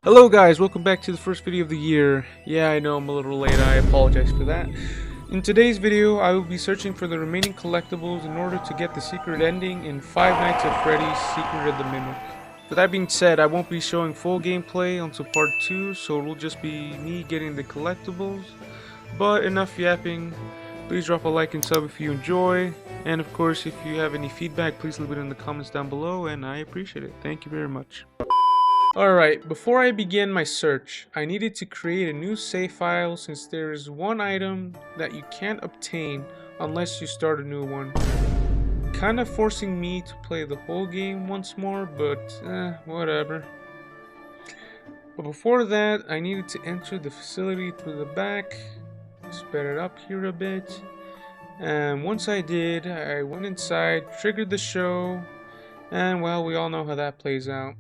Hello guys, welcome back to the first video of the year. Yeah, I know I'm a little late, I apologize for that. In today's video, I will be searching for the remaining collectibles in order to get the secret ending in Five Nights at Freddy's Secret of the Mimic. With that being said, I won't be showing full gameplay until part 2, so it will just be me getting the collectibles. But enough yapping, please drop a like and sub if you enjoy. And of course, if you have any feedback, please leave it in the comments down below, and I appreciate it. Thank you very much. Alright, before I begin my search, I needed to create a new save file since there is one item that you can't obtain unless you start a new one. Kinda forcing me to play the whole game once more, but whatever. But before that, I needed to enter the facility through the back, sped it up here a bit, and once I did, I went inside, triggered the show, and well, we all know how that plays out.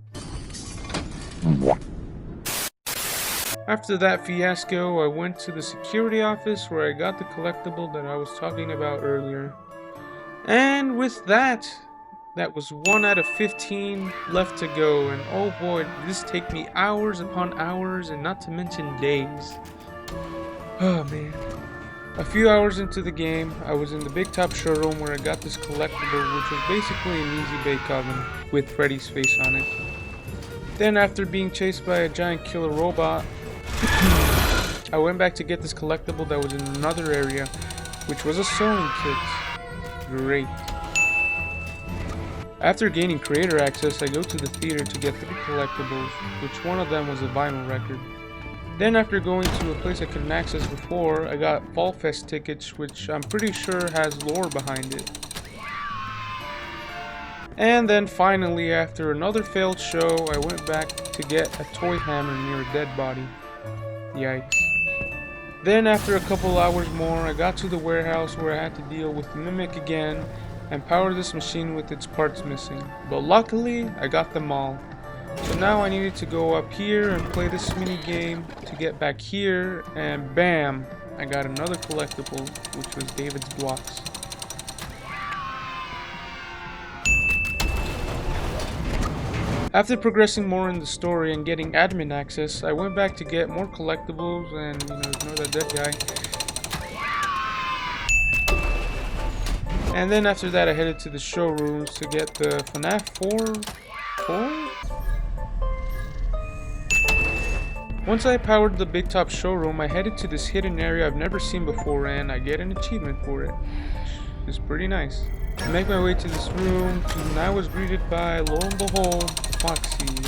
After that fiasco, I went to the security office where I got the collectible that I was talking about earlier. And with that, that was 1 out of 15 left to go, and oh boy, did this take me hours upon hours, and not to mention days. Oh man. A few hours into the game, I was in the Big Top showroom where I got this collectible, which was basically an easy bake oven with Freddy's face on it. Then after being chased by a giant killer robot, I went back to get this collectible that was in another area, which was a sewing kit. Great. After gaining creator access, I go to the theater to get 3 collectibles, which one of them was a vinyl record. Then after going to a place I couldn't access before, I got Fall Fest tickets, which I'm pretty sure has lore behind it. And then finally, after another failed show, I went back to get a toy hammer near a dead body. Yikes. Then after a couple hours more, I got to the warehouse where I had to deal with the Mimic again and power this machine with its parts missing. But luckily, I got them all. So now I needed to go up here and play this mini game to get back here, and bam! I got another collectible, which was David's blocks. After progressing more in the story and getting admin access, I went back to get more collectibles and, ignore that dead guy. And then after that I headed to the showrooms to get the FNAF 4? Once I powered the Big Top showroom, I headed to this hidden area I've never seen before, and I get an achievement for it. It's pretty nice. I make my way to this room, and I was greeted by, lo and behold, Foxy.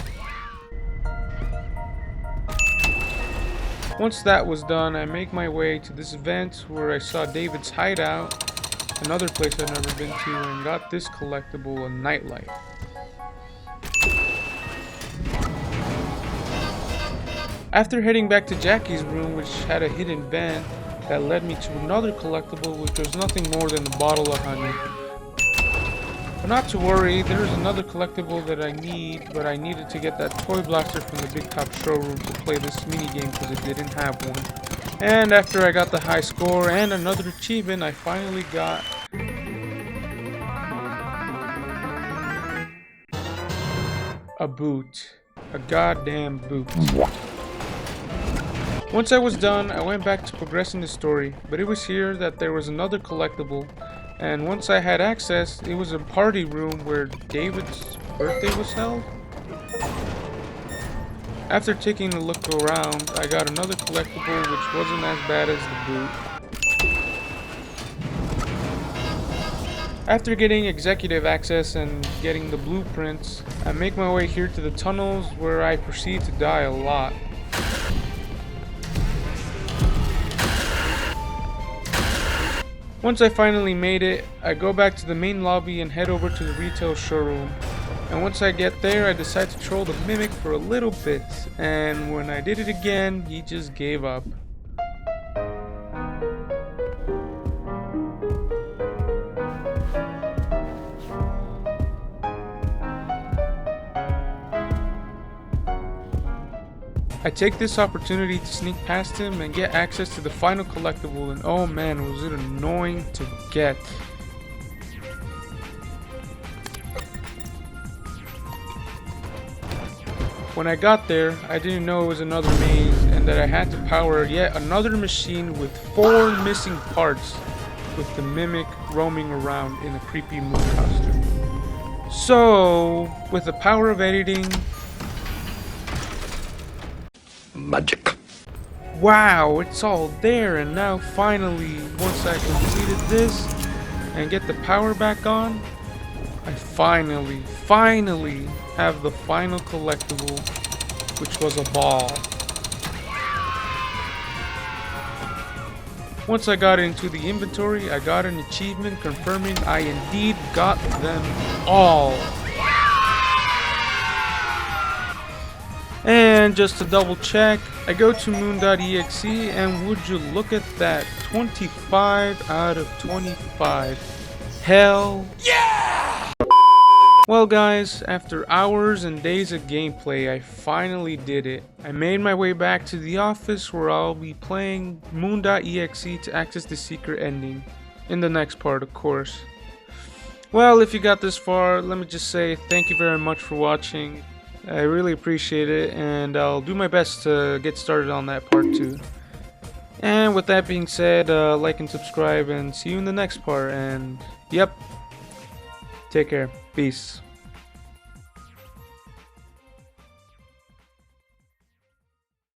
Once that was done, I make my way to this event where I saw David's hideout, another place I've never been to, and got this collectible, a nightlight. After heading back to Jackie's room, which had a hidden vent that led me to another collectible, which was nothing more than a bottle of honey. But not to worry, there's another collectible that I need, but I needed to get that toy blaster from the Big Top showroom to play this minigame because it didn't have one. And after I got the high score and another achievement, I finally got a boot. A goddamn boot. Once I was done, I went back to progressing the story, but it was here that there was another collectible. And once I had access, it was a party room where David's birthday was held. After taking a look around, I got another collectible which wasn't as bad as the boot. After getting executive access and getting the blueprints, I make my way here to the tunnels where I proceed to die a lot. Once I finally made it, I go back to the main lobby and head over to the retail showroom. And once I get there, I decide to troll the Mimic for a little bit. And when I did it again, he just gave up. I take this opportunity to sneak past him and get access to the final collectible, and oh man, was it annoying to get. When I got there, I didn't know it was another maze and that I had to power yet another machine with 4 missing parts, with the mimic roaming around in a creepy moon costume. So, with the power of editing, magic. wow, it's all there, and now finally, once I completed this and get the power back on, I finally have the final collectible, which was a ball. Once I got into the inventory, I got an achievement confirming I indeed got them all. And just to double check, I go to moon.exe and would you look at that, 25 out of 25. Hell yeah! Well guys, after hours and days of gameplay, I finally did it. I made my way back to the office where I'll be playing moon.exe to access the secret ending. In the next part, of course. Well, if you got this far, let me just say thank you very much for watching. I really appreciate it, and I'll do my best to get started on that part too. And with that being said, like and subscribe, and see you in the next part, and yep, take care, peace.